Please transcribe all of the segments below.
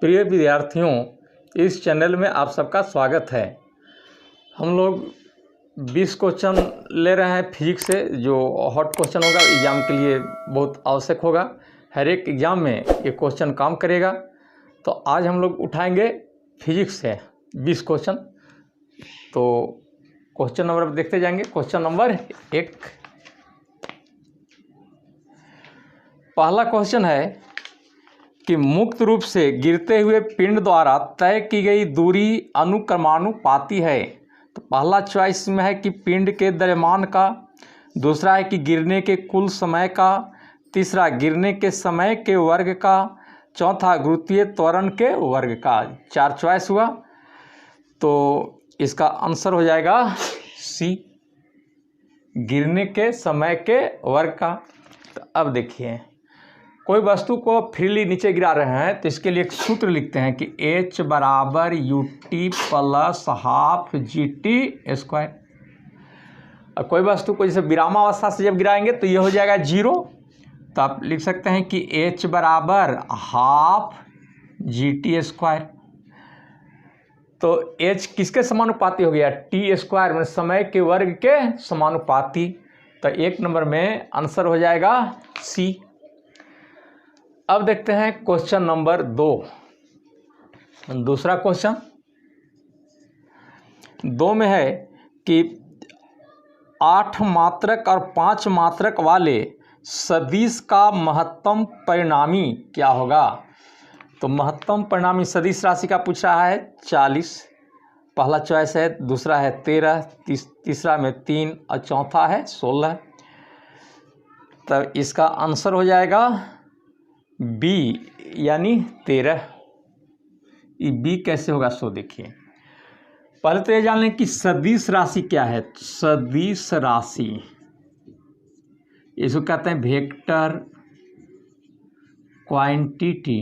प्रिय विद्यार्थियों, इस चैनल में आप सबका स्वागत है। हम लोग 20 क्वेश्चन ले रहे हैं फिजिक्स से, जो हॉट क्वेश्चन होगा, एग्ज़ाम के लिए बहुत आवश्यक होगा। हर एक एग्ज़ाम में ये क्वेश्चन काम करेगा। तो आज हम लोग उठाएंगे फिजिक्स से 20 क्वेश्चन। तो क्वेश्चन नंबर देखते जाएंगे। क्वेश्चन नंबर 1, पहला क्वेश्चन है कि मुक्त रूप से गिरते हुए पिंड द्वारा तय की गई दूरी अनुक्रमानुपाती है। तो पहला चॉइस में है कि पिंड के द्रव्यमान का, दूसरा है कि गिरने के कुल समय का, तीसरा गिरने के समय के वर्ग का, चौथा गुरुत्वीय त्वरण के वर्ग का। 4 चॉइस हुआ। तो इसका आंसर हो जाएगा सी, गिरने के समय के वर्ग का। तो अब देखिए, कोई वस्तु को फ्रीली नीचे गिरा रहे हैं तो इसके लिए एक सूत्र लिखते हैं कि H बराबर UT plus half GT square. और कोई वस्तु को जैसे विरामावस्था से जब गिराएंगे तो ये हो जाएगा 0। तो आप लिख सकते हैं कि H बराबर हाफ GT स्क्वायर। तो H किसके समानुपाती हो गया? T स्क्वायर में समय के वर्ग के समानुपाती। तो 1 नंबर में आंसर हो जाएगा सी। अब देखते हैं क्वेश्चन नंबर 2। दूसरा क्वेश्चन 2 में है कि 8 मात्रक और 5 मात्रक वाले सदिश का महत्तम परिणामी क्या होगा? तो महत्तम परिणामी सदिश राशि का पूछ रहा है 40। पहला चॉइस है, दूसरा है 13, तीसरा में 3 और चौथा है 16। तब इसका आंसर हो जाएगा बी, यानी 13। ये बी कैसे होगा सो देखिए। पहले तो ये जान लें कि सदिश राशि क्या है। सदिश राशि इसको कहते हैं वेक्टर क्वांटिटी।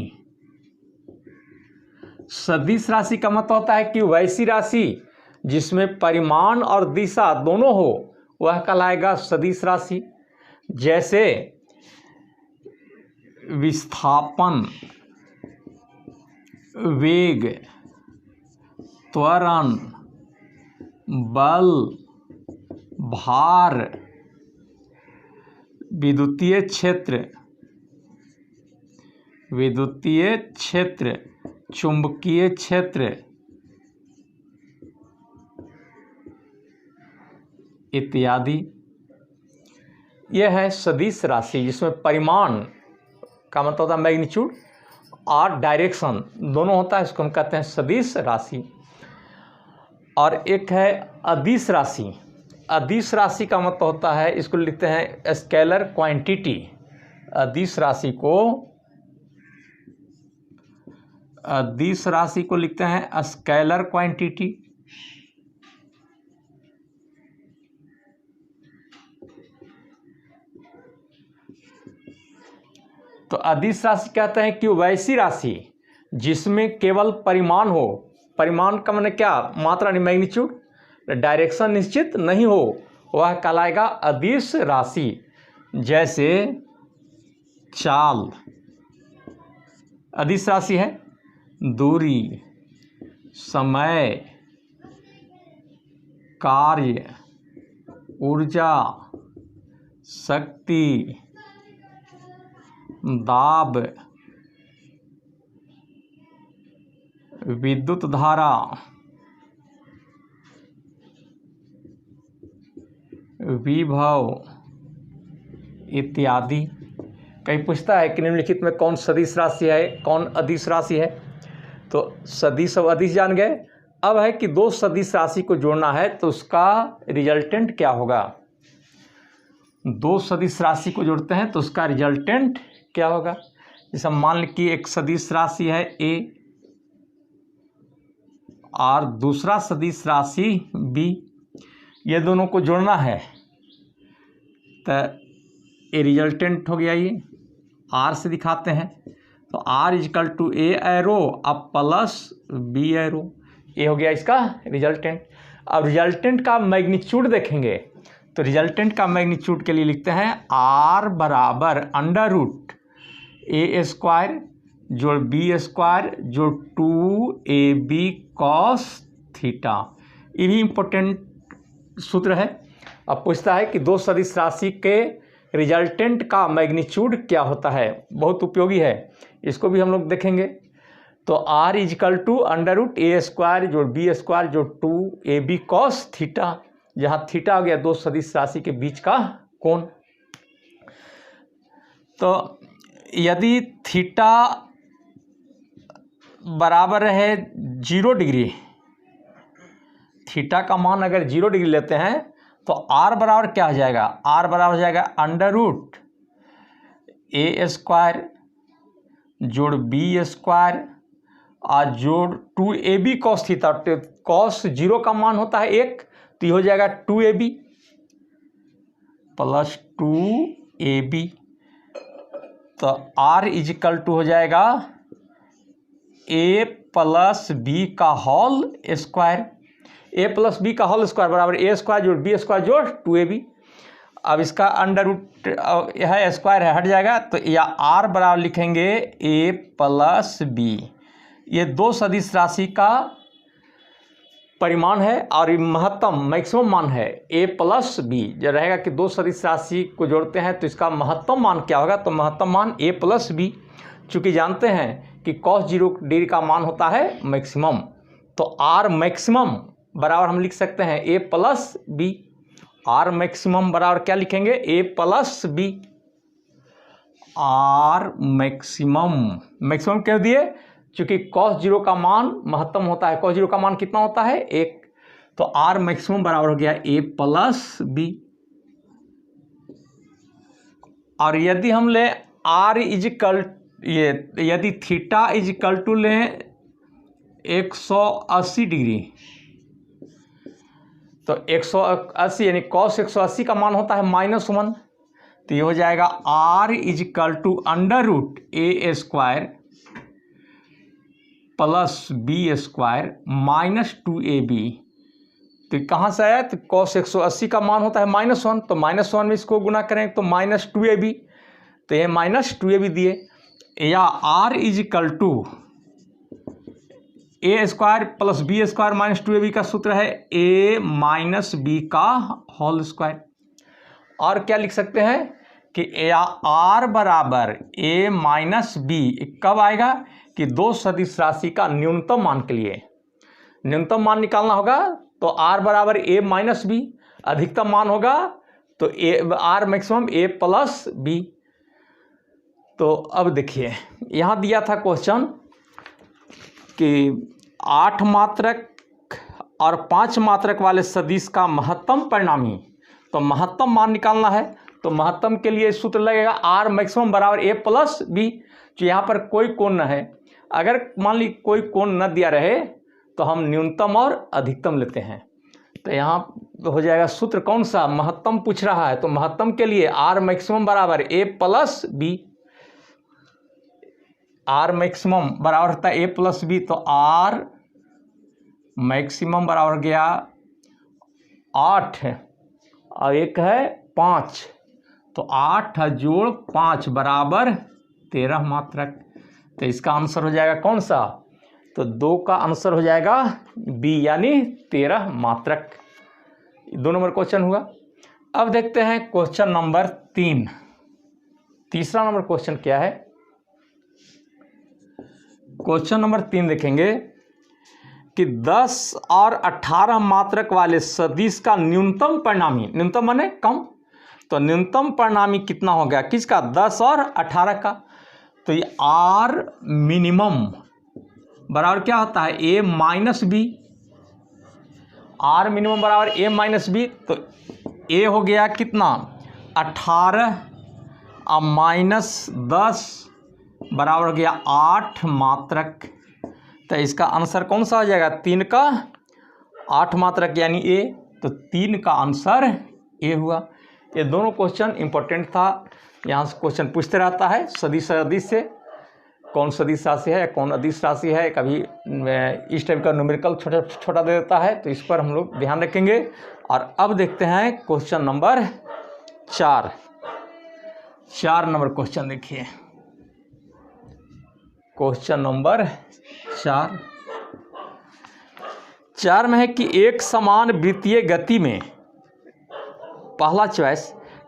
सदिश राशि का मतलब होता है कि वैसी राशि जिसमें परिमाण और दिशा दोनों हो, वह कहलाएगा सदिश राशि। जैसे विस्थापन, वेग, त्वरण, बल, भार, विद्युतीय क्षेत्र, चुंबकीय क्षेत्र इत्यादि। यह है सदिश राशि जिसमें परिमाण का मतलब होता है मैग्नीट्यूड और डायरेक्शन दोनों होता है, इसको हम कहते हैं सदिश राशि। और एक है अदिश राशि। अदिश राशि का मतलब होता है, इसको लिखते हैं स्केलर क्वांटिटी। अदिश राशि को लिखते हैं स्केलर क्वांटिटी। तो अदिश राशि कहते हैं कि वैसी राशि जिसमें केवल परिमाण हो। परिमाण का माने क्या? मात्रा नहीं, मैग्नीट्यूड। डायरेक्शन निश्चित नहीं हो, वह कहलाएगा अदिश राशि। जैसे चाल अदिश राशि है। दूरी, समय, कार्य, ऊर्जा, शक्ति, दाब, विद्युत धारा, विभव इत्यादि। कहीं पूछता है कि निम्नलिखित में कौन सदिश राशि है, कौन अदिश राशि है। तो सदिश और अदिश जान गए। अब है कि 2 सदिश राशि को जोड़ना है तो उसका रिजल्टेंट क्या होगा। 2 सदिश राशि को जोड़ते हैं तो उसका रिजल्टेंट क्या होगा। जैसे मान लीजिए कि एक सदिश राशि है A और दूसरा सदिश राशि B, ये दोनों को जोड़ना है तो ये रिजल्टेंट हो गया। ये R से दिखाते हैं तो R = A एरो अब प्लस B एरो, ये हो गया इसका रिजल्टेंट। अब रिजल्टेंट का मैग्नीट्यूड देखेंगे तो रिजल्टेंट का मैग्नीट्यूड के लिए लिखते हैं R बराबर √A² जोड़ बी स्क्वायर जोड़ 2ab cos थीटा। ये भी इम्पोर्टेंट सूत्र है। अब पूछता है कि दो सदिश राशि के रिजल्टेंट का मैग्नीट्यूड क्या होता है, बहुत उपयोगी है, इसको भी हम लोग देखेंगे। तो r इजिकल टू √a² जोड़ b स्क्वायर जोड़ 2ab cos थीटा, जहाँ थीटा हो गया दो सदिश राशि के बीच का कोण। तो यदि थीटा बराबर है 0 डिग्री, थीटा का मान अगर 0 डिग्री लेते हैं तो r बराबर क्या हो जाएगा, r बराबर हो जाएगा √a² जोड़ b स्क्वायर और जोड़ 2ab cos थीटा। cos 0 का मान होता है 1, तो ये हो जाएगा 2ab प्लस 2ab। तो r इजिकल टू हो जाएगा a प्लस बी का whole square, a plus B का होल स्क्वायर बराबर a² जोड़ b स्क्वायर जोड़ 2ab। अब इसका अंडर रूट है स्क्वायर है हट जाएगा, तो या r बराबर लिखेंगे a प्लस बी। ये दो सदिश राशि का परिमाण है और महत्तम मैक्सिमम मान है a प्लस बी। जो रहेगा कि दो सदिश राशि को जोड़ते हैं तो इसका महत्तम मान क्या होगा, तो महत्तम मान a प्लस बी। चूँकि जानते हैं कि cos 0 डिग्री का मान होता है मैक्सिमम, तो r मैक्सिमम बराबर हम लिख सकते हैं a plus B. r maximum बराबर क्या लिखेंगे, a plus B. r maximum क्यों दिए, चूँकि cos 0 का मान महत्तम होता है, cos 0 का मान कितना होता है 1, तो r मैक्सिमम बराबर हो गया a प्लस बी। और यदि हम ले r इजिकल यदि थीटा इजिकल टू लें 180 डिग्री, तो 180 यानी cos 180 का मान होता है -1, तो ये हो जाएगा r equal to √a² plus b square minus 2ab। तो कहाँ से आया, तो cos 180 का मान होता है -1, तो -1 में इसको गुना करें तो -2ab, तो ये -2ab दिए। या r equal to a² plus b square minus 2ab का सूत्र है a माइनस बी का होल स्क्वायर। और क्या लिख सकते हैं कि r बराबर a माइनस बी कब आएगा, कि दो सदिश राशि का न्यूनतम मान के लिए न्यूनतम मान निकालना होगा, तो r बराबर a माइनस बी, अधिकतम मान होगा तो r maximum a plus B. तो अब देखिए यहाँ दिया था क्वेश्चन कि 8 मात्रक और 5 मात्रक वाले सदिश का महत्तम परिणामी, तो महत्तम मान निकालना है। तो महत्तम के लिए सूत्र लगेगा r मैक्सिमम बराबर a प्लस बी। तो यहाँ पर कोई कोण न है, अगर मान ली कोई कोण न दिया रहे तो हम न्यूनतम और अधिकतम लेते हैं। तो यहाँ हो जाएगा सूत्र कौन सा, महत्तम पूछ रहा है, तो महत्तम के लिए r मैक्सिमम बराबर a plus B. r maximum बराबर होता है a प्लस बी, तो r मैक्सिमम बराबर गया 8 और एक है 5, तो 8 जोड़ 5 बराबर 13 मात्रक। तो इसका आंसर हो जाएगा कौन सा, तो 2 का आंसर हो जाएगा बी यानी 13 मात्रक। 2 नंबर क्वेश्चन हुआ। अब देखते हैं क्वेश्चन नंबर 3। तीसरा नंबर क्वेश्चन क्या है, क्वेश्चन नंबर 3 देखेंगे कि 10 और 18 मात्रक वाले सदिश का न्यूनतम परिणामी, न्यूनतम माने कम, तो न्यूनतम परिणामी कितना हो गया किसका, 10 और 18 का। तो ये r मिनिमम बराबर क्या होता है a minus B, r minimum बराबर a माइनस बी। तो a हो गया कितना 18 और -10 बराबर हो गया 8 मात्रक। तो इसका आंसर कौन सा हो जाएगा, 3 का 8 मात्रक यानी ए। तो 3 का आंसर ए हुआ। ये दोनों क्वेश्चन इंपॉर्टेंट था, यहाँ से क्वेश्चन पूछते रहता है सदिश से, कौन सदिश राशि है कौन अदिश राशि है, कभी इस टाइप का न्यूमेरिकल छोटा छोटा दे देता है, तो इस पर हम लोग ध्यान रखेंगे। और अब देखते हैं क्वेश्चन नंबर 4 नंबर क्वेश्चन देखिए। क्वेश्चन नंबर 4 में है कि एक समान वृत्तीय गति में, पहला चॉइस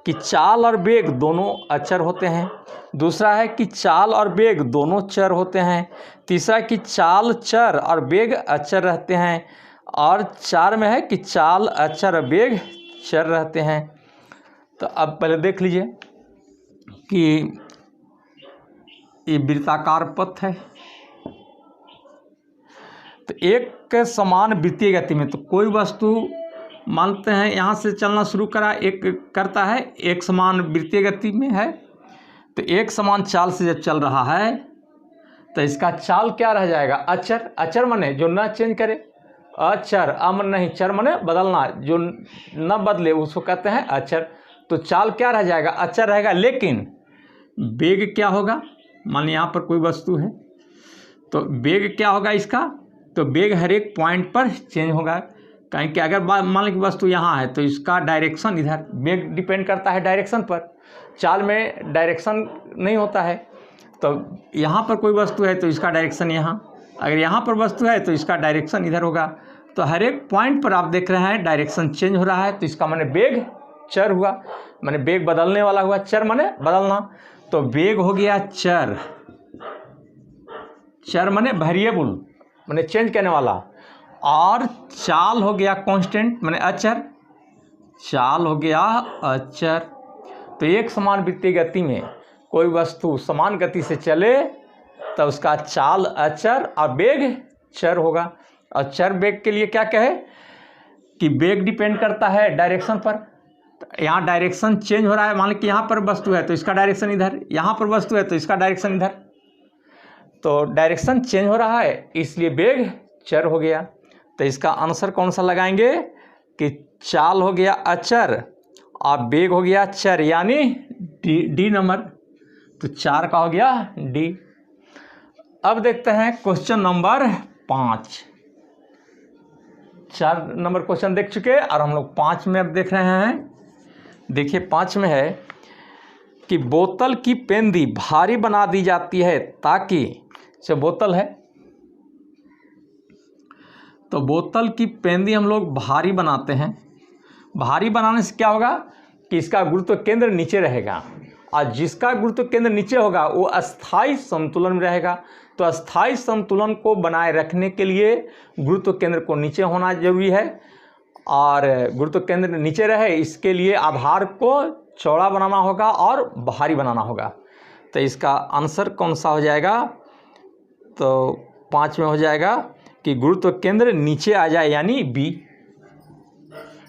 कि चाल और वेग दोनों अचर होते हैं, दूसरा है कि चाल और वेग दोनों चर होते हैं, तीसरा कि चाल चर और वेग अचर रहते हैं, और 4 में है कि चाल अचर और वेग चर रहते हैं। तो अब पहले देख लीजिए कि ये वृत्ताकार पथ है। तो एक समान वृत्तीय गति में, तो कोई वस्तु मानते हैं यहाँ से चलना शुरू करा, एक करता है, एक समान वृत्तीय गति में है, तो एक समान चाल से जब चल रहा है तो इसका चाल क्या रह जाएगा? अचर। अचर माने जो न चेंज करे, अचर। अमन नहीं, चर माने बदलना, जो न बदले उसको कहते हैं अचर। तो चाल क्या रह जाएगा? अचर रहेगा। लेकिन वेग क्या होगा? मान लीजिए यहाँ पर कोई वस्तु है, तो वेग क्या होगा इसका? तो वेग हर एक पॉइंट पर चेंज होगा। कहीं कि अगर मान लीजिए वस्तु यहाँ है तो इसका डायरेक्शन इधर, वेग डिपेंड करता है डायरेक्शन पर, चाल में डायरेक्शन नहीं होता है। तो यहाँ पर कोई वस्तु है तो इसका डायरेक्शन यहाँ, अगर यहाँ पर वस्तु है तो इसका डायरेक्शन इधर होगा। तो हर एक पॉइंट पर आप देख रहे हैं डायरेक्शन चेंज हो रहा है, तो इसका माने वेग चर हुआ, माने वेग बदलने वाला हुआ। चर माने बदलना, तो वेग हो गया चर। चर माने वेरिएबल, माने चेंज करने वाला। और चाल हो गया कांस्टेंट, माने अचर। चाल हो गया अचर। तो एक समान वृत्तीय गति में कोई वस्तु समान गति से चले तो उसका चाल अचर और वेग चर होगा। और चर वेग के लिए क्या कहे कि वेग डिपेंड करता है डायरेक्शन पर। तो यहाँ डायरेक्शन चेंज हो रहा है, मान लीजिए कि यहाँ पर वस्तु है तो इसका डायरेक्शन इधर, यहाँ पर वस्तु है तो इसका डायरेक्शन इधर, तो डायरेक्शन चेंज हो रहा है इसलिए वेग चर हो गया। तो इसका आंसर कौन सा लगाएंगे कि चाल हो गया अचर और वेग हो गया चर, यानी डी नंबर। तो 4 का हो गया डी। अब देखते हैं क्वेश्चन नंबर 5। 4 नंबर क्वेश्चन देख चुके और हम लोग 5 में अब देख रहे हैं। देखिए 5 में है कि बोतल की पेंदी भारी बना दी जाती है ताकि, जैसे बोतल है तो बोतल की पेंदी हम लोग भारी बनाते हैं। भारी बनाने से क्या होगा कि इसका गुरुत्व केंद्र नीचे रहेगा, और जिसका गुरुत्व केंद्र नीचे होगा वो अस्थाई संतुलन में रहेगा। तो अस्थाई संतुलन को बनाए रखने के लिए गुरुत्व केंद्र को नीचे होना जरूरी है, और गुरुत्व केंद्र नीचे रहे इसके लिए आधार को चौड़ा बनाना होगा और भारी बनाना होगा। तो इसका आंसर कौन सा हो जाएगा? तो 5 में हो जाएगा कि गुरुत्व केंद्र नीचे आ जाए, यानी बी।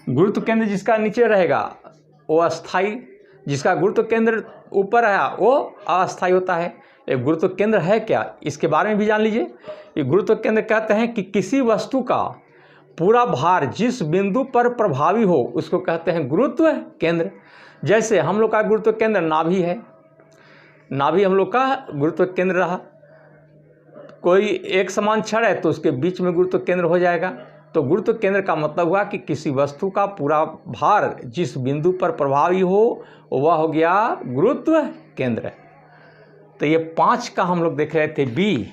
गुरुत्व केंद्र जिसका नीचे रहेगा वो अस्थाई, जिसका गुरुत्व केंद्र ऊपर है वो अस्थाई होता है। ये गुरुत्व केंद्र है क्या, इसके बारे में भी जान लीजिए। ये गुरुत्व केंद्र कहते हैं कि किसी वस्तु का पूरा भार जिस बिंदु पर प्रभावी हो उसको कहते हैं गुरुत्व केंद्र। जैसे हम लोग का गुरुत्व केंद्र नाभि है, नाभि हम लोग का गुरुत्व केंद्र रहा। कोई एक समान छड़ है तो उसके बीच में गुरुत्व केंद्र हो जाएगा। तो गुरुत्व केंद्र का मतलब हुआ कि किसी वस्तु का पूरा भार जिस बिंदु पर प्रभावी हो वह हो गया गुरुत्व केंद्र। तो ये 5 का हम लोग देख रहे थे बी।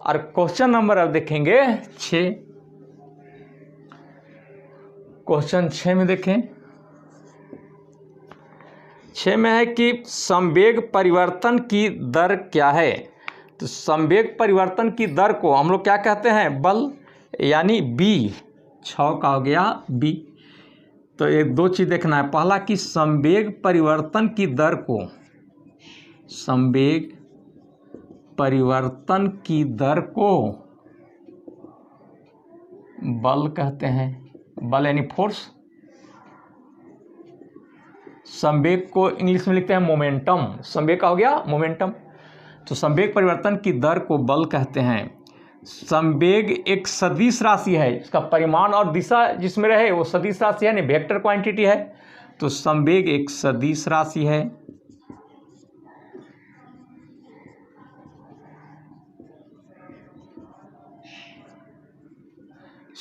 और क्वेश्चन नंबर अब देखेंगे 6। क्वेश्चन 6 में देखें। 6 में है कि संवेग परिवर्तन की दर क्या है? तो संवेग परिवर्तन की दर को हम लोग क्या कहते हैं? बल, यानी बी। 6 का हो गया बी। तो ये 2 चीज़ देखना है। पहला कि संवेग परिवर्तन की दर को, संवेग परिवर्तन की दर को बल कहते हैं। बल यानी फोर्स। संवेग को इंग्लिश में लिखते हैं मोमेंटम। संवेग का हो गया मोमेंटम। तो संवेग परिवर्तन की दर को बल कहते हैं। संवेग एक सदिश राशि है, इसका परिमाण और दिशा जिसमें रहे वो सदिश राशि है, नहीं वेक्टर क्वांटिटी है। तो संवेग एक सदिश राशि है।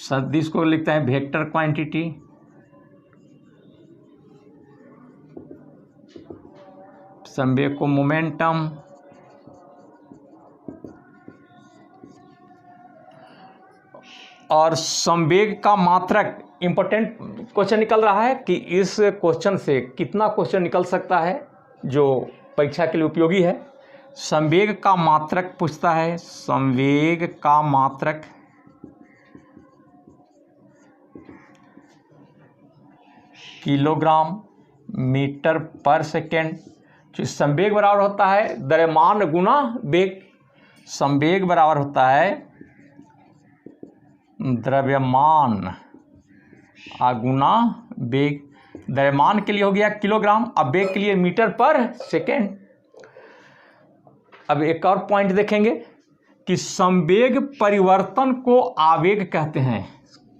सदिश को लिखते हैं वेक्टर क्वांटिटी। संवेग को मोमेंटम, और संवेग का मात्रक, इम्पोर्टेंट क्वेश्चन निकल रहा है कि इस क्वेश्चन से कितना क्वेश्चन निकल सकता है जो परीक्षा के लिए उपयोगी है। संवेग का मात्रक पूछता है, संवेग का मात्रक किलोग्राम मीटर पर सेकेंड। जो संवेग बराबर होता है द्रव्यमान गुना वेग। संवेग बराबर होता है द्रव्यमान गुना वेग। द्रव्यमान के लिए हो गया किलोग्राम, अब वेग के लिए मीटर पर सेकेंड। अब एक और पॉइंट देखेंगे कि संवेग परिवर्तन को आवेग कहते हैं।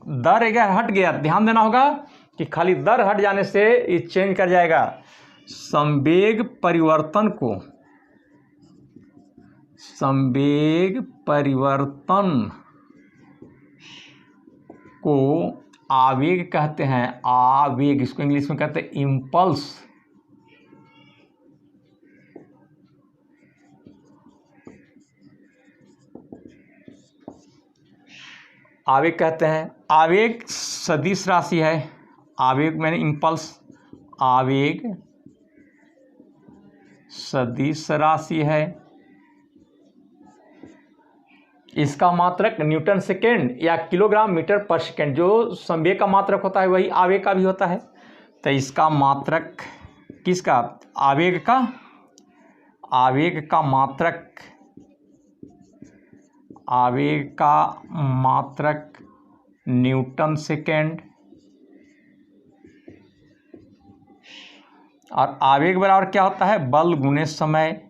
दर अगर हट गया, ध्यान देना होगा कि खाली दर हट जाने से ये चेंज कर जाएगा। संवेग परिवर्तन को आवेग कहते हैं। आवेग, इसको इंग्लिश में कहते हैं इम्पल्स। आवेग कहते हैं। आवेग सदिश राशि है। आवेग मैंने इम्पल्स, आवेग सदिश राशि है। इसका मात्रक न्यूटन सेकेंड या किलोग्राम मीटर पर सेकेंड। जो संवेग का मात्रक होता है वही आवेग का भी होता है। तो इसका मात्रक किसका? आवेग का। आवेग का मात्रक, आवेग का मात्रक न्यूटन सेकेंड। और आवेग बराबर क्या होता है? बल गुने समय।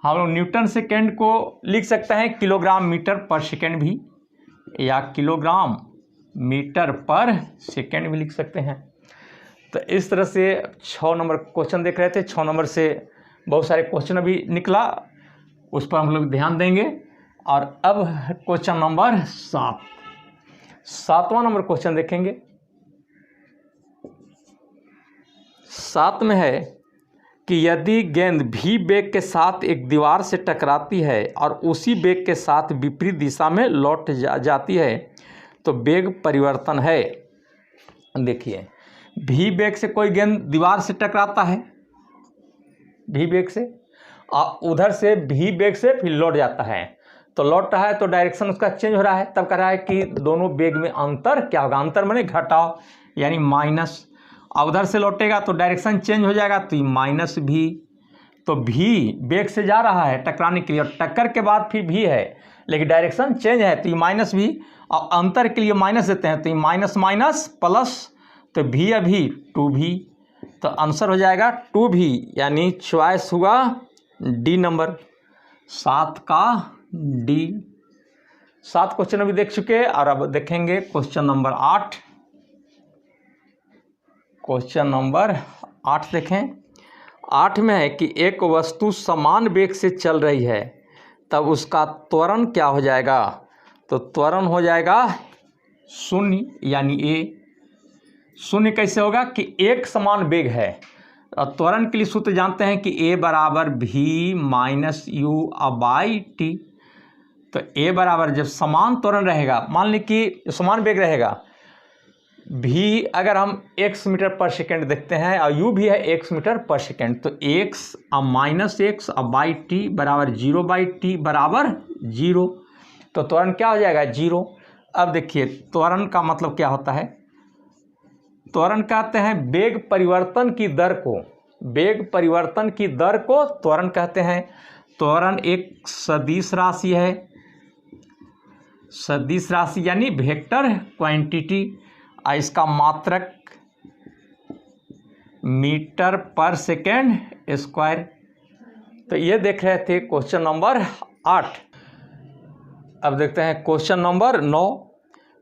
हम लोग न्यूटन सेकेंड को लिख सकते हैं किलोग्राम मीटर पर सेकेंड भी, या किलोग्राम मीटर पर सेकेंड भी लिख सकते हैं। तो इस तरह से 6 नंबर क्वेश्चन देख रहे थे। 6 नंबर से बहुत सारे क्वेश्चन अभी निकला, उस पर हम लोग ध्यान देंगे। और अब क्वेश्चन नंबर 7, 7वां नंबर क्वेश्चन देखेंगे। 7 में है कि यदि गेंद भी वेग के साथ एक दीवार से टकराती है और उसी वेग के साथ विपरीत दिशा में लौट जाती है तो वेग परिवर्तन है। देखिए, भी वेग से कोई गेंद दीवार से टकराता है, भी वेग से, और उधर से भी वेग से फिर लौट जाता है। तो लौट रहा है तो डायरेक्शन उसका चेंज हो रहा है। तब कह रहा है कि दोनों वेग में अंतर क्या होगा? अंतर माने घटाव, यानी माइनस। और उधर से लौटेगा तो डायरेक्शन चेंज हो जाएगा, तो ये माइनस भी। तो भी वेग से जा रहा है टकराने के लिए, और टक्कर के बाद फिर भी है, लेकिन डायरेक्शन चेंज है तो ये माइनस भी। और अंतर के लिए माइनस देते हैं तो ये माइनस माइनस प्लस, तो भी अभी 2v। तो आंसर हो जाएगा 2v, यानी चॉइस हुआ डी नंबर, 7 का डी। 7 क्वेश्चन अभी देख चुके, और अब देखेंगे क्वेश्चन नंबर 8। क्वेश्चन नंबर 8 देखें। 8 में है कि एक वस्तु समान वेग से चल रही है, तब उसका त्वरण क्या हो जाएगा? तो त्वरण हो जाएगा 0, यानी ए। 0 कैसे होगा? कि एक समान वेग है, और त्वरण के लिए सूत्र जानते हैं कि ए बराबर भी माइनस यू बाई टी। तो ए बराबर जब समान त्वरण रहेगा, मान ली कि समान वेग रहेगा, भी अगर हम x मीटर पर सेकेंड देखते हैं और u भी है x मीटर पर सेकेंड, तो x अब माइनस एक्स अब बाई टी बराबर 0 बाई टी बराबर 0। तो त्वरण क्या हो जाएगा? 0। अब देखिए, त्वरण का मतलब क्या होता है? त्वरण कहते हैं वेग परिवर्तन की दर को, वेग परिवर्तन की दर को त्वरण कहते हैं। त्वरण एक सदिश राशि है, सदिश राशि यानी वेक्टर क्वांटिटी। इसका मात्रक मीटर पर सेकेंड स्क्वायर। तो ये देख रहे थे क्वेश्चन नंबर 8। अब देखते हैं क्वेश्चन नंबर 9।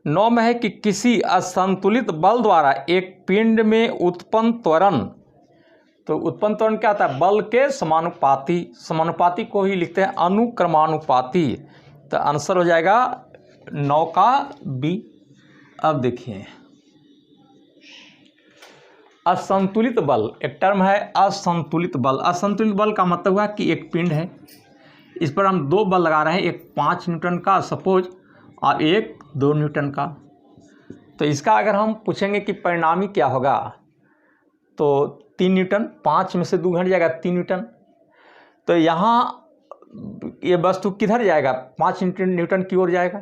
9 में है कि किसी असंतुलित बल द्वारा एक पिंड में उत्पन्न त्वरण, तो उत्पन्न त्वरण क्या होता है? बल के समानुपाती। समानुपाती को ही लिखते हैं अनुक्रमानुपाती। तो आंसर हो जाएगा 9 का बी। अब देखिए, असंतुलित बल, एक टर्म है असंतुलित बल। असंतुलित बल का मतलब हुआ कि एक पिंड है, इस पर हम 2 बल लगा रहे हैं, एक 5 न्यूटन का सपोज और एक 2 न्यूटन का। तो इसका अगर हम पूछेंगे कि परिणामी क्या होगा, तो 3 न्यूटन, 5 में से 2 घट जाएगा 3 न्यूटन। तो यहाँ ये वस्तु किधर जाएगा, 5 न्यूटन की ओर जाएगा,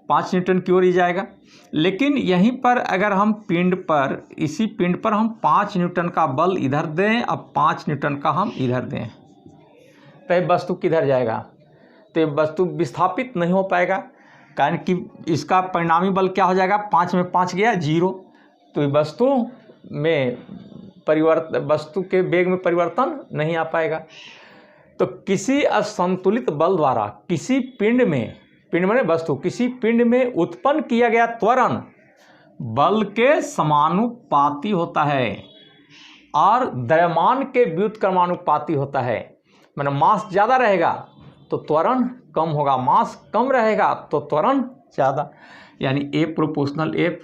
5 न्यूटन की ओर ही जाएगा। लेकिन यहीं पर अगर हम पिंड पर, इसी पिंड पर हम 5 न्यूटन का बल इधर दें और 5 न्यूटन का हम इधर दें, तो ये वस्तु किधर जाएगा, तो ये वस्तु विस्थापित नहीं हो पाएगा, कारण कि इसका परिणामी बल क्या हो जाएगा, 5 में 5 गया 0। तो ये वस्तु के वेग में परिवर्तन नहीं आ पाएगा। तो किसी असंतुलित बल द्वारा किसी पिंड में वस्तु किसी पिंड में उत्पन्न किया गया त्वरण बल के समानुपाती होता है और द्रव्यमान के व्युत्क्रमानुपाती होता है। मतलब मास ज़्यादा रहेगा तो त्वरण कम होगा, मास कम रहेगा तो त्वरण ज़्यादा, यानी A प्रोपोर्शनल F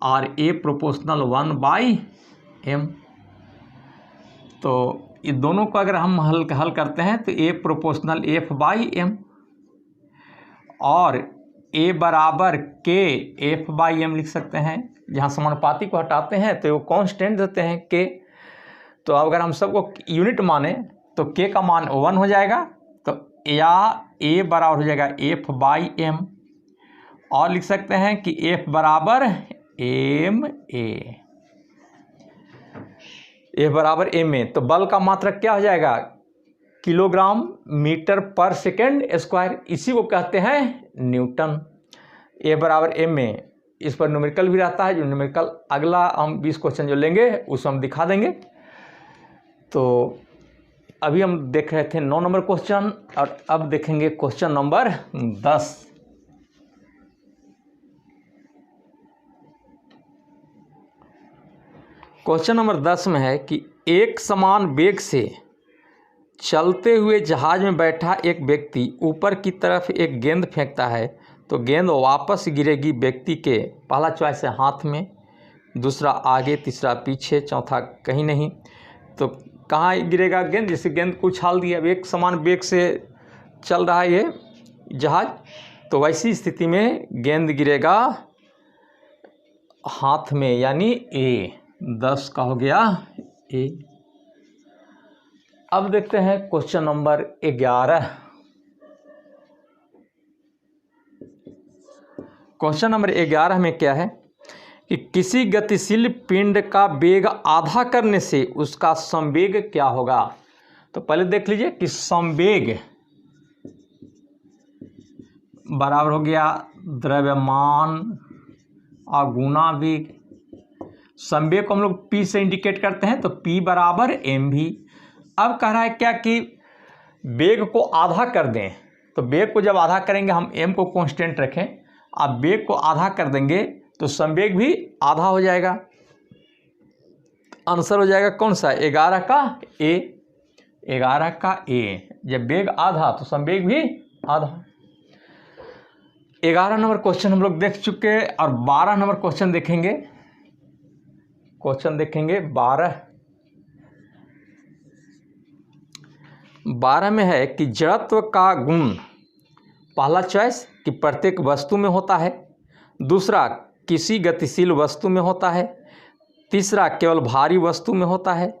और A प्रोपोर्शनल 1/m। तो ये दोनों को अगर हम हल करते हैं तो A प्रोपोर्शनल F/m और A बराबर K F/m लिख सकते हैं। जहाँ समानुपाती को हटाते हैं तो वो कांस्टेंट देते हैं K। तो अगर हम सबको यूनिट माने तो K का मान 1 हो जाएगा, तो या A बराबर हो जाएगा F/m और लिख सकते हैं कि F बराबर ma, F बराबर ma। तो बल का मात्रक क्या हो जाएगा, किलोग्राम मीटर पर सेकेंड स्क्वायर, इसी को कहते हैं न्यूटन। A बराबर ma, इस पर न्यूमेरिकल भी रहता है, जो न्यूमेरिकल अगला हम 20 क्वेश्चन जो लेंगे उसमें हम दिखा देंगे। तो अभी हम देख रहे थे 9 नंबर क्वेश्चन और अब देखेंगे क्वेश्चन नंबर 10। क्वेश्चन नंबर 10 में है कि एक समान वेग से चलते हुए जहाज में बैठा एक व्यक्ति ऊपर की तरफ एक गेंद फेंकता है, तो गेंद वापस गिरेगी व्यक्ति के, पहला चॉइस है हाथ में, दूसरा आगे, तीसरा पीछे, चौथा कहीं नहीं। तो कहाँ गिरेगा गेंद, जैसे गेंद को उछाल दिया, एक समान वेग से चल रहा है ये जहाज, तो वैसी स्थिति में गेंद गिरेगा हाथ में, यानी A। 10 का हो गया A। अब देखते हैं क्वेश्चन नंबर 11। क्वेश्चन नंबर 11 में क्या है कि किसी गतिशील पिंड का वेग आधा करने से उसका संवेग क्या होगा। तो पहले देख लीजिए कि संवेग बराबर हो गया द्रव्यमान और गुना वेग। संवेग को हम लोग P से इंडिकेट करते हैं, तो P बराबर mv। अब कह रहा है क्या कि वेग को आधा कर दें, तो वेग को जब आधा करेंगे हम m को कांस्टेंट रखें, अब वेग को आधा कर देंगे तो संवेग भी आधा हो जाएगा। आंसर हो जाएगा कौन सा, 11 का A। 11 का A, जब वेग आधा तो संवेग भी आधा। 11 नंबर क्वेश्चन हम लोग देख चुके और 12 नंबर क्वेश्चन देखेंगे। क्वेश्चन देखेंगे 12 में है कि जड़त्व का गुण, पहला चॉइस कि प्रत्येक वस्तु में होता है, दूसरा किसी गतिशील वस्तु में होता है, तीसरा केवल भारी वस्तु में होता है,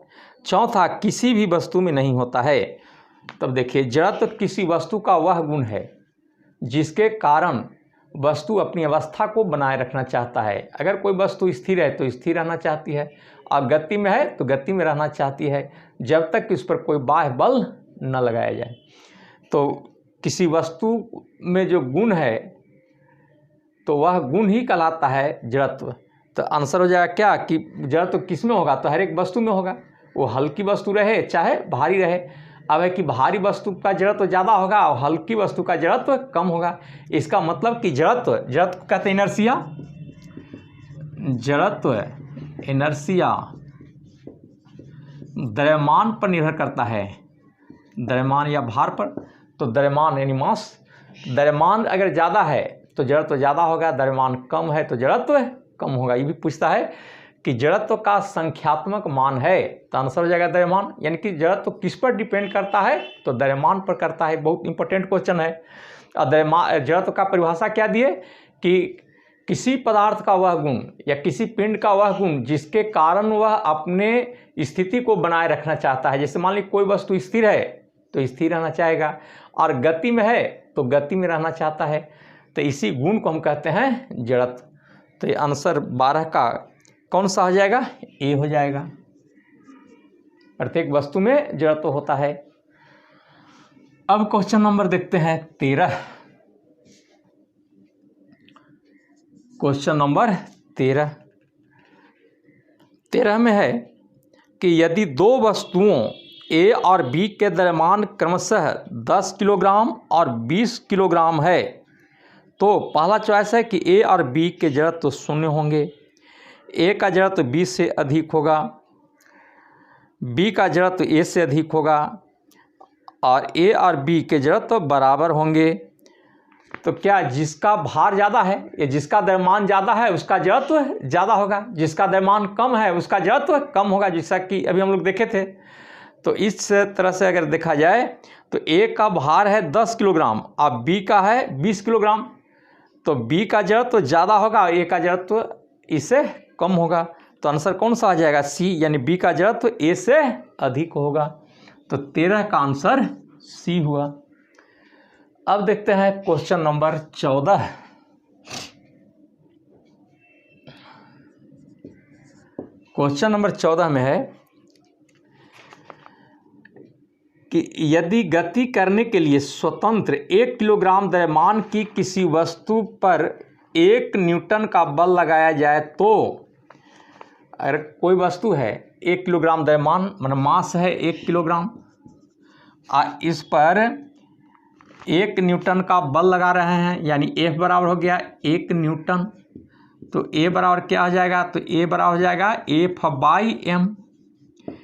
चौथा किसी भी वस्तु में नहीं होता है। तब देखिए, जड़त्व किसी वस्तु का वह गुण है जिसके कारण वस्तु अपनी अवस्था को बनाए रखना चाहता है। अगर कोई वस्तु स्थिर है तो स्थिर रहना चाहती है, और गति में है तो गति में रहना चाहती है, जब तक कि उस पर कोई बाह्य बल न लगाया जाए। तो किसी वस्तु में जो गुण है तो वह गुण ही कहलाता है जड़त्व। तो आंसर हो जाएगा क्या कि जड़त्व किस में होगा, तो हर एक वस्तु में होगा, वो हल्की वस्तु रहे चाहे भारी रहे। अब है कि भारी वस्तु का जड़त्व ज़्यादा होगा और हल्की वस्तु का जड़त्व कम होगा। इसका मतलब कि जड़त्व कहते हैं इनर्सिया, जड़त्व इनर्सिया द्रव्यमान पर निर्भर करता है, द्रव्यमान या भार पर। तो द्रव्यमान यानी मास, द्रव्यमान अगर ज़्यादा है तो जड़त्व ज़्यादा होगा, द्रव्यमान कम है तो जड़त्व कम होगा। ये भी पूछता है कि जड़त्व का संख्यात्मक मान है, तो आंसर हो जाएगा द्रव्यमान। यानी कि जड़त्व किस पर डिपेंड करता है, तो द्रव्यमान पर करता है। बहुत इंपॉर्टेंट क्वेश्चन है। और जड़त्व का परिभाषा क्या दिए कि किसी पदार्थ का वह गुण या किसी पिंड का वह गुण जिसके कारण वह अपने स्थिति को बनाए रखना चाहता है। जैसे मान लीजिए कोई वस्तु स्थिर है तो स्थिर रहना चाहेगा, और गति में है तो गति में रहना चाहता है, तो इसी गुण को हम कहते हैं जड़त्व। तो ये आंसर 12 का कौन सा हो जाएगा, ए हो जाएगा। प्रत्येक वस्तु में जड़त्व होता है। अब क्वेश्चन नंबर देखते हैं 13। क्वेश्चन नंबर 13 में है कि यदि दो वस्तुओं ए और बी के द्रव्यमान क्रमशः 10 किलोग्राम और 20 किलोग्राम है, तो पहला चॉइस है कि ए और बी के जड़त्व शून्य होंगे। ए का जड़त्व 20 से अधिक होगा, बी का जड़त्व ए से अधिक होगा, और ए और बी के जड़त्व बराबर होंगे। तो क्या जिसका भार ज़्यादा है या जिसका द्रव्यमान ज़्यादा है उसका जड़त्व ज़्यादा होगा, जिसका द्रव्यमान कम है उसका जड़त्व कम होगा, जैसा कि अभी हम लोग देखे थे। तो इस तरह से अगर देखा जाए तो ए का भार है 10 किलोग्राम और बी का है 20 किलोग्राम, तो बी का जड़त्व ज़्यादा होगा, ए का जड़त्व इससे कम होगा। तो आंसर कौन सा आ जाएगा, सी, यानी बी का जड़त्व ए से अधिक होगा। तो 13 का आंसर सी हुआ। अब देखते हैं क्वेश्चन नंबर 14। क्वेश्चन नंबर 14 में है कि यदि गति करने के लिए स्वतंत्र 1 किलोग्राम द्रव्यमान की किसी वस्तु पर 1 न्यूटन का बल लगाया जाए, तो अगर कोई वस्तु है 1 किलोग्राम द्रव्यमान मतलब मास है 1 किलोग्राम, इस पर 1 न्यूटन का बल लगा रहे हैं, यानी F बराबर हो गया 1 न्यूटन। तो A बराबर क्या हो जाएगा, तो A बराबर हो जाएगा F/m,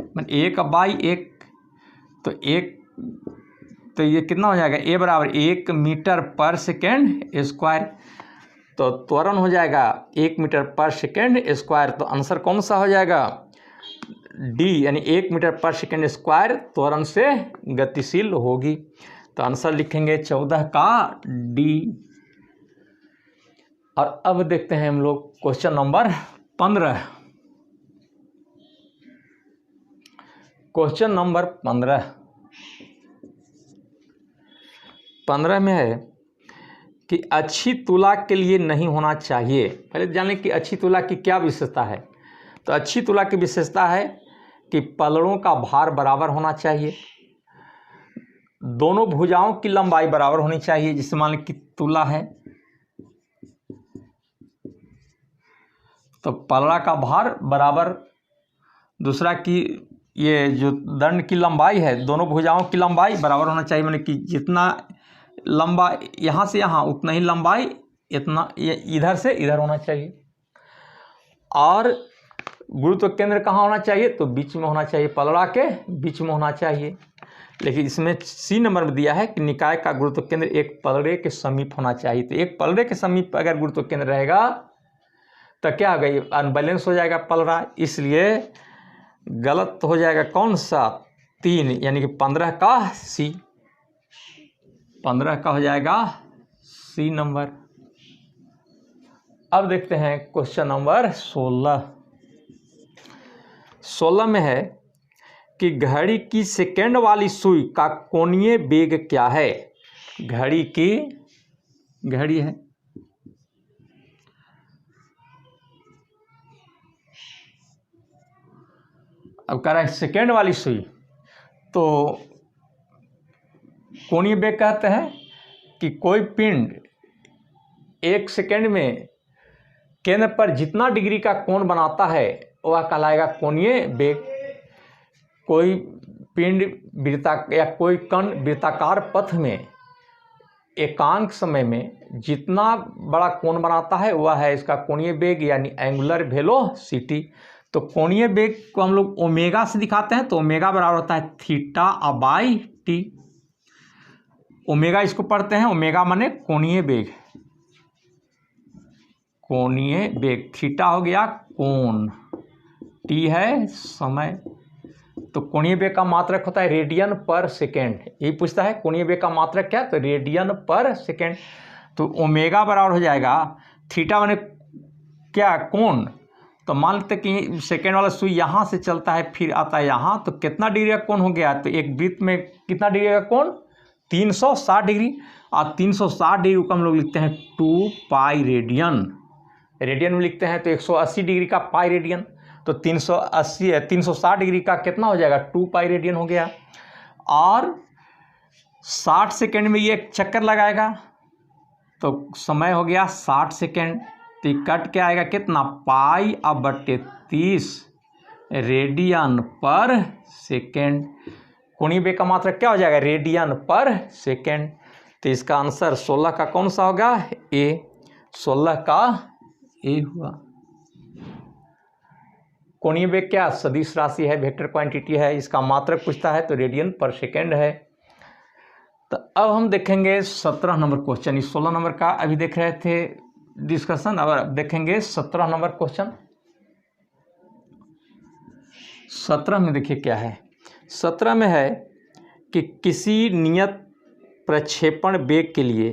मतलब 1/1। तो ये कितना हो जाएगा, A बराबर 1 मीटर पर सेकेंड स्क्वायर। तो त्वरण हो जाएगा 1 मीटर पर सेकेंड स्क्वायर। तो आंसर कौन सा हो जाएगा, डी, यानी 1 मीटर पर सेकेंड स्क्वायर त्वरण से गतिशील होगी। तो आंसर लिखेंगे 14 का डी। और अब देखते हैं हम लोग क्वेश्चन नंबर 15। क्वेश्चन नंबर 15 में है कि अच्छी तुला के लिए नहीं होना चाहिए। पहले जानें कि अच्छी तुला की क्या विशेषता है। तो अच्छी तुला की विशेषता है कि पलड़ों का भार बराबर होना चाहिए, दोनों भुजाओं की लंबाई बराबर होनी चाहिए। जिससे मान लीजिए कि तुला है तो पलड़ा का भार बराबर, दूसरा कि ये जो दंड की लंबाई है दोनों भुजाओं की लंबाई बराबर होना चाहिए, मतलब कि जितना लंबा यहाँ से यहाँ उतना ही लंबाई इतना इधर से इधर होना चाहिए। और गुरुत्व केंद्र कहाँ होना चाहिए, तो बीच में होना चाहिए, पलड़ा के बीच में होना चाहिए। लेकिन इसमें सी नंबर में दिया है कि निकाय का गुरुत्व केंद्र एक पलड़े के समीप होना चाहिए। तो एक पलड़े के समीप अगर गुरुत्व केंद्र रहेगा तो क्या हो गई, अनबैलेंस हो जाएगा पलड़ा, इसलिए गलत हो जाएगा कौन सा, 3, यानी कि 15 का सी। 15 का हो जाएगा सी नंबर। अब देखते हैं क्वेश्चन नंबर 16। 16 में है कि घड़ी की सेकेंड वाली सुई का कोणीय वेग क्या है। घड़ी है, अब कह रहा है सेकेंड वाली सुई, तो कोणीय वेग कहते हैं कि कोई पिंड 1 सेकेंड में केंद्र पर जितना डिग्री का कोण बनाता है वह कहलाएगा कोणीय वेग। कोई पिंड या कोई कण वृत्ताकार पथ में एकांक समय में जितना बड़ा कोण बनाता है वह है इसका कोणीय वेग, यानी एंगुलर वेलोसिटी। तो कोणीय वेग को हम लोग ओमेगा से दिखाते हैं, तो ओमेगा बराबर होता है θ/t। ओमेगा इसको पढ़ते हैं, ओमेगा माने कोणीय वेग, कोणीय वेग, थीटा हो गया कोण, टी है समय। तो कोणीय वेग का मात्रक होता है रेडियन पर सेकेंड। यही पूछता है कोणीय वेग का मात्रक क्या, तो रेडियन पर सेकेंड। तो ओमेगा बराबर हो जाएगा थीटा माने क्या, कोण। तो मान लेते कि सेकेंड वाला सुई यहाँ से चलता है फिर आता है यहाँ, तो कितना डिग्री का कोण हो गया, तो एक वृत्त में कितना डिग्री का कोण, 360 डिग्री। और 360 डिग्री को हम लोग लिखते हैं 2 पाई रेडियन। रेडियन में लिखते हैं तो 180 डिग्री का पाई रेडियन। तो 360 डिग्री का कितना हो जाएगा, 2 पाई रेडियन हो गया। और 60 सेकेंड में ये एक चक्कर लगाएगा तो समय हो गया 60 सेकेंड। तो कट के आएगा कितना, पाई अब बट्टे 30 रेडियन पर सेकेंड। कोणीय वेग का मात्रक क्या हो जाएगा, रेडियन पर सेकेंड। तो इसका आंसर 16 का कौन सा होगा, ए। 16 का ए हुआ। कोणीय वेग क्या सदिश राशि है, वेक्टर क्वांटिटी है, इसका मात्रक पूछता है तो रेडियन पर सेकेंड है। तो अब हम देखेंगे 17 नंबर क्वेश्चन। इस 16 नंबर का अभी देख रहे थे डिस्कशन, अब देखेंगे 17 नंबर क्वेश्चन। 17 में देखिए क्या है, 17 में है कि किसी नियत प्रक्षेपण वेग के लिए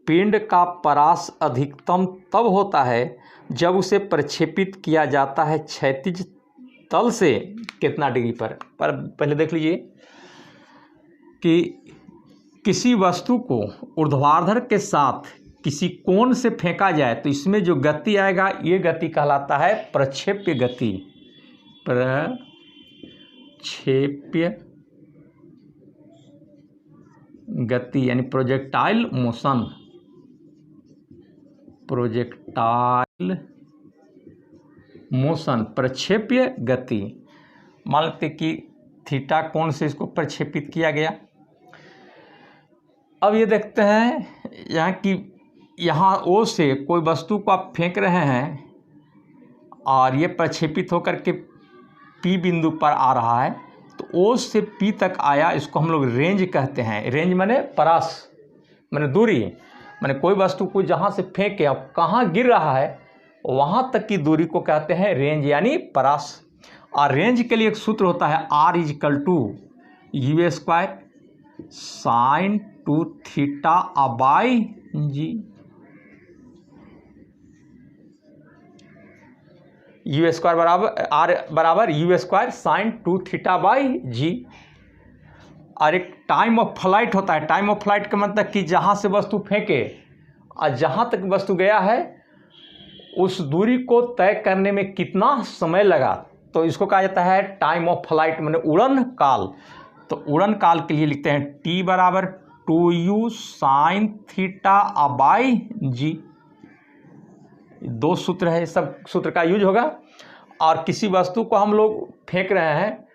पिंड का परास अधिकतम तब होता है जब उसे प्रक्षेपित किया जाता है क्षैतिज तल से कितना डिग्री पर पहले देख लीजिए कि किसी वस्तु को ऊर्ध्वाधर के साथ किसी कोण से फेंका जाए तो इसमें जो गति आएगा ये गति कहलाता है प्रक्षेप्य गति। प्रक्षेप्य गति यानी प्रोजेक्टाइल मोशन। प्रोजेक्टाइल मोशन प्रक्षेप्य गति। मान लेते कि थीटा कोण से इसको प्रक्षेपित किया गया। अब ये देखते हैं यहाँ कि यहाँ ओ से कोई वस्तु को आप फेंक रहे हैं और ये प्रक्षेपित होकर के पी बिंदु पर आ रहा है, तो ओ से पी तक आया, इसको हम लोग रेंज कहते हैं। रेंज माने परास माने दूरी, माने कोई वस्तु को जहाँ से फेंके अब कहाँ गिर रहा है वहाँ तक की दूरी को कहते हैं रेंज यानी परास। और रेंज के लिए एक सूत्र होता है R = u² sin 2 theta by G. u² बराबर R बराबर u² sin 2 थीटा बाई जी। और एक टाइम ऑफ फ्लाइट होता है। टाइम ऑफ फ्लाइट का मतलब कि जहाँ से वस्तु फेंके और जहाँ तक वस्तु गया है उस दूरी को तय करने में कितना समय लगा, तो इसको कहा जाता है टाइम ऑफ फ्लाइट माने उड़न काल। तो उड़न काल के लिए लिखते हैं T बराबर 2u sin थीटा बाई जी। दो सूत्र है, सब सूत्र का यूज होगा। और किसी वस्तु को हम लोग फेंक रहे हैं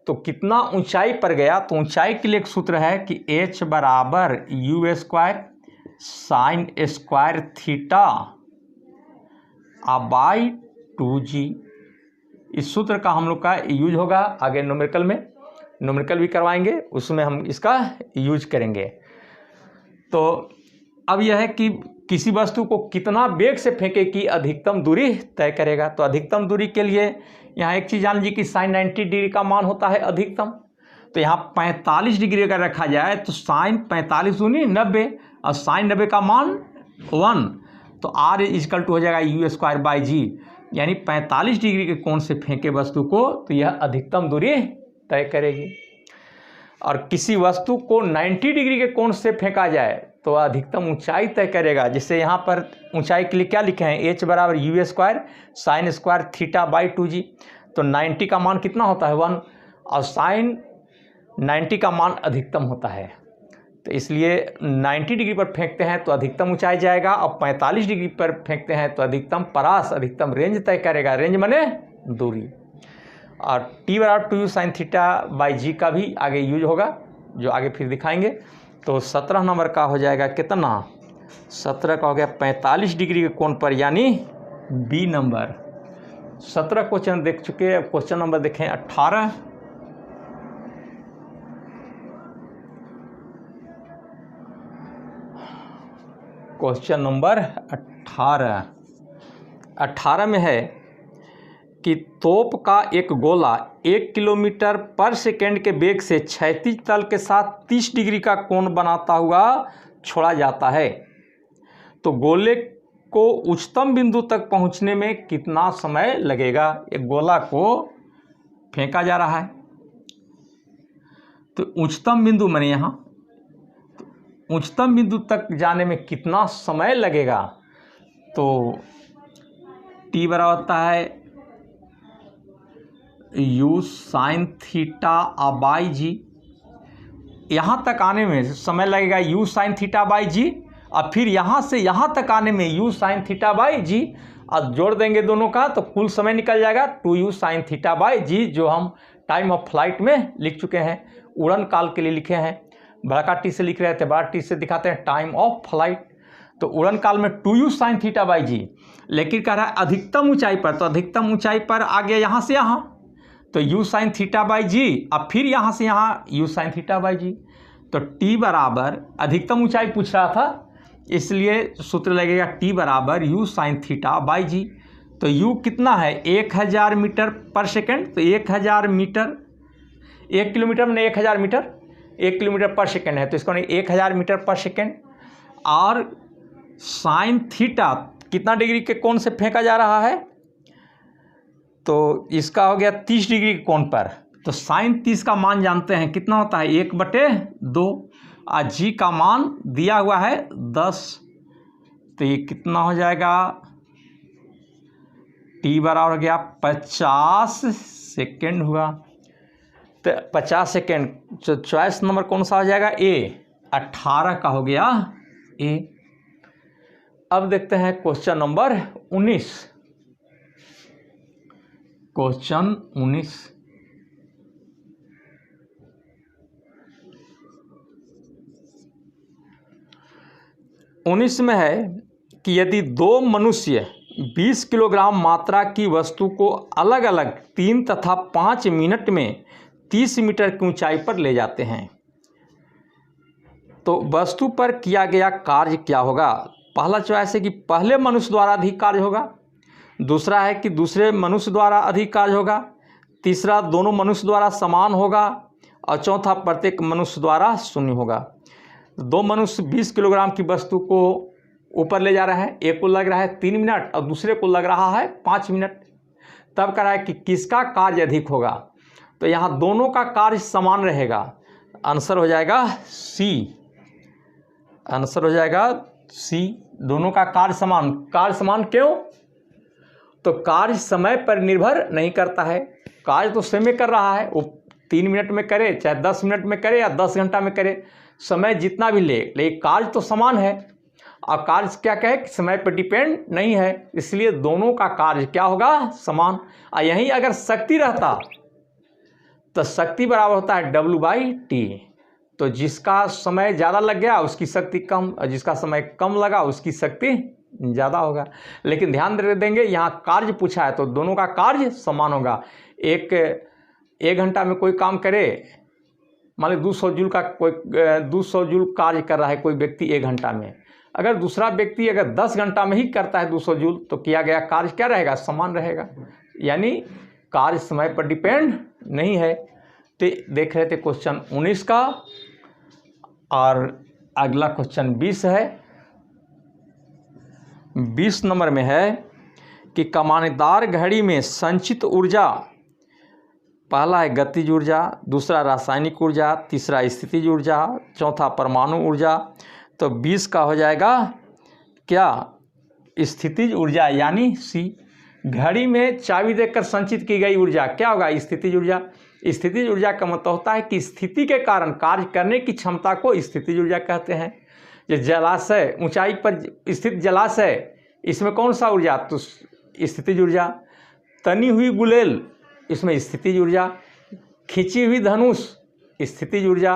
तो कितना ऊंचाई पर गया, तो ऊंचाई के लिए एक सूत्र है कि H बराबर u² sin square theta by 2g। इस सूत्र का हम लोग का यूज होगा आगे न्यूमेरिकल में, न्यूमेरिकल भी करवाएंगे उसमें हम इसका यूज करेंगे। तो अब यह है कि किसी वस्तु को कितना वेग से फेंके कि अधिकतम दूरी तय करेगा। तो अधिकतम दूरी के लिए यहाँ एक चीज़ जान लीजिए कि sin 90 डिग्री का मान होता है अधिकतम। तो यहाँ 45 डिग्री अगर रखा जाए तो sin 45 दूनी 90 और sin 90 का मान 1, तो R = हो जाएगा u² बाई जी। यानी 45 डिग्री के कोण से फेंके वस्तु को तो यह अधिकतम दूरी तय करेगी। और किसी वस्तु को 90 डिग्री के कोण से फेंका जाए तो अधिकतम ऊंचाई तय करेगा। जैसे यहाँ पर ऊंचाई के लिए क्या लिखे हैं, H बराबर u² sin square theta by 2g। तो 90 का मान कितना होता है 1 और sin 90 का मान अधिकतम होता है। तो इसलिए 90 डिग्री पर फेंकते हैं तो अधिकतम ऊंचाई जाएगा और 45 डिग्री पर फेंकते हैं तो अधिकतम परास अधिकतम रेंज तय करेगा। रेंज माने दूरी। और T बराबर 2u sin थीटा बाई जी का भी आगे यूज होगा जो आगे फिर दिखाएंगे। तो 17 नंबर का हो जाएगा कितना, 17 का हो गया 45 डिग्री के कोण पर यानी बी नंबर। 17 क्वेश्चन देख चुके हैं। क्वेश्चन नंबर देखें 18। क्वेश्चन नंबर 18 में है कि तोप का एक गोला 1 किलोमीटर पर सेकेंड के वेग से क्षैतिज तल के साथ 30 डिग्री का कोण बनाता हुआ छोड़ा जाता है, तो गोले को उच्चतम बिंदु तक पहुंचने में कितना समय लगेगा। एक गोला को फेंका जा रहा है, तो उच्चतम बिंदु माने यहाँ, तो उच्चतम बिंदु तक जाने में कितना समय लगेगा। तो टी बराबर होता है u sin थीटा बाई जी। यहाँ तक आने में समय लगेगा u sin थीटा बाई जी, और फिर यहाँ से यहाँ तक आने में u sin थीटा बाई जी, और जोड़ देंगे दोनों का तो कुल समय निकल जाएगा 2u sin थीटा बाई जी, जो हम टाइम ऑफ फ्लाइट में लिख चुके हैं, उड़न काल के लिए लिखे हैं। बड़ा टी से लिख रहे थे, बड़ा टी से दिखाते हैं टाइम ऑफ फ्लाइट, तो उड़न काल में 2u sin थीटा बाई जी। लेकिन कह रहा है अधिकतम ऊंचाई पर, तो अधिकतम ऊंचाई पर आ गया यहाँ से यहाँ, तो u sin थीटा बाई जी, अब फिर यहाँ से यहाँ u sin थीटा बाई जी। तो t बराबर अधिकतम ऊंचाई पूछ रहा था, इसलिए सूत्र लगेगा t बराबर u sin थीटा बाई जी। तो u कितना है 1000 मीटर पर सेकेंड, तो 1000 मीटर, 1 किलोमीटर में 1000 मीटर, 1 किलोमीटर पर सेकेंड है, तो इसको 1000 मीटर पर सेकेंड। और साइन थीटा कितना डिग्री के कोण से फेंका जा रहा है, तो इसका हो गया 30 डिग्री के कोण पर। तो साइन 30 का मान जानते हैं कितना होता है 1/2, और जी का मान दिया हुआ है 10, तो ये कितना हो जाएगा, टी बराबर हो गया 50 सेकेंड हुआ। तो 50 सेकेंड, तो चॉइस नंबर कौन सा हो जाएगा, ए, 18 का हो गया ए। अब देखते हैं क्वेश्चन नंबर 19। क्वेश्चन 19, में है कि यदि दो मनुष्य 20 किलोग्राम मात्रा की वस्तु को अलग अलग 3 तथा 5 मिनट में 30 मीटर की ऊंचाई पर ले जाते हैं, तो वस्तु पर किया गया कार्य क्या होगा। पहला चॉइस है कि पहले मनुष्य द्वारा अधिक कार्य होगा, दूसरा है कि दूसरे मनुष्य द्वारा अधिक कार्य होगा, तीसरा दोनों मनुष्य द्वारा समान होगा, और चौथा प्रत्येक मनुष्य द्वारा शून्य होगा। दो मनुष्य 20 किलोग्राम की वस्तु को ऊपर ले जा रहा है, एक को लग रहा है 3 मिनट और दूसरे को लग रहा है 5 मिनट। तब कह रहा है कि किसका कार्य अधिक होगा, तो यहाँ दोनों का कार्य समान रहेगा। आंसर हो जाएगा सी, आंसर हो जाएगा सी, दोनों का कार्य समान। कार्य समान क्यों, तो कार्य समय पर निर्भर नहीं करता है, कार्य तो समय कर रहा है, वो 3 मिनट में करे चाहे 10 मिनट में करे या 10 घंटा में करे, समय जितना भी ले, लेकिन कार्य तो समान है। और कार्य क्या कहे कि समय पर डिपेंड नहीं है, इसलिए दोनों का कार्य क्या होगा, समान। और यहीं अगर शक्ति रहता तो शक्ति बराबर होता है W/T, तो जिसका समय ज़्यादा लग गया उसकी शक्ति कम, और जिसका समय कम लगा उसकी शक्ति ज़्यादा होगा। लेकिन ध्यान दे देंगे यहाँ कार्य पूछा है तो दोनों का कार्य समान होगा। एक घंटा में कोई काम करे, मान ली 200 जूल का कोई 200 जूल कार्य कर रहा है कोई व्यक्ति 1 घंटा में, अगर दूसरा व्यक्ति अगर 10 घंटा में ही करता है 200 जूल, तो किया गया कार्य क्या रहेगा, समान रहेगा। यानी कार्य समय पर डिपेंड नहीं है। तो देख रहे थे क्वेश्चन 19 का, और अगला क्वेश्चन 20 है। 20 नंबर में है कि कमानेदार घड़ी में संचित ऊर्जा, पहला है गतिज ऊर्जा, दूसरा रासायनिक ऊर्जा, तीसरा स्थितिज ऊर्जा, चौथा परमाणु ऊर्जा। तो 20 का हो जाएगा क्या, स्थितिज ऊर्जा, यानी सी। घड़ी में चाबी देकर संचित की गई ऊर्जा क्या होगा, स्थितिज ऊर्जा। स्थितिज ऊर्जा का मतलब होता है कि स्थिति के कारण कार्य करने की क्षमता को स्थितिज ऊर्जा कहते हैं। ये जलाशय, ऊंचाई पर स्थित जलाशय, इसमें कौन सा ऊर्जा, तो स्थितिज ऊर्जा। तनी हुई गुलेल, इसमें स्थितिज ऊर्जा। खींची हुई धनुष, स्थितिज ऊर्जा।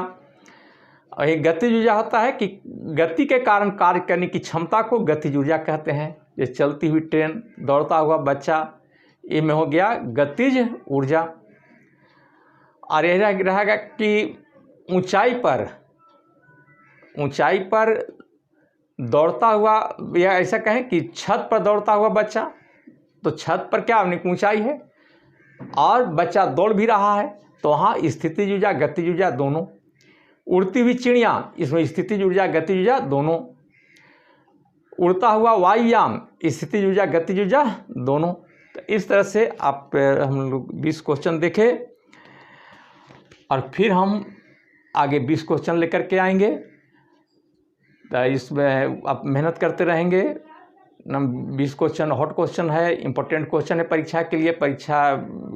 और ये गतिज ऊर्जा होता है कि गति के कारण कार्य करने की क्षमता को गतिज ऊर्जा कहते हैं। ये चलती हुई ट्रेन, दौड़ता हुआ बच्चा, ये में हो गया गतिज ऊर्जा। और यह रहेगा कि ऊंचाई पर दौड़ता हुआ, या ऐसा कहें कि छत पर दौड़ता हुआ बच्चा, तो छत पर क्या ऊंचाई है, और बच्चा दौड़ भी रहा है तो वहाँ स्थितिज ऊर्जा गतिज ऊर्जा दोनों। उड़ती हुई चिड़िया, इसमें स्थितिज ऊर्जा गतिज ऊर्जा दोनों। उड़ता हुआ वायुयान, स्थितिज ऊर्जा गतिज ऊर्जा दोनों। तो इस तरह से आप हम लोग 20 क्वेश्चन देखे और फिर हम आगे 20 क्वेश्चन लेकर के आएंगे। तो इसमें आप मेहनत करते रहेंगे। 20 क्वेश्चन हॉट क्वेश्चन है, इम्पोर्टेंट क्वेश्चन है परीक्षा के लिए। परीक्षा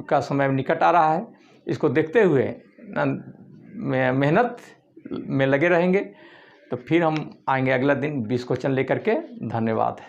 का समय निकट आ रहा है, इसको देखते हुए मेहनत में लगे रहेंगे। तो फिर हम आएंगे अगला दिन 20 क्वेश्चन लेकर के। धन्यवाद।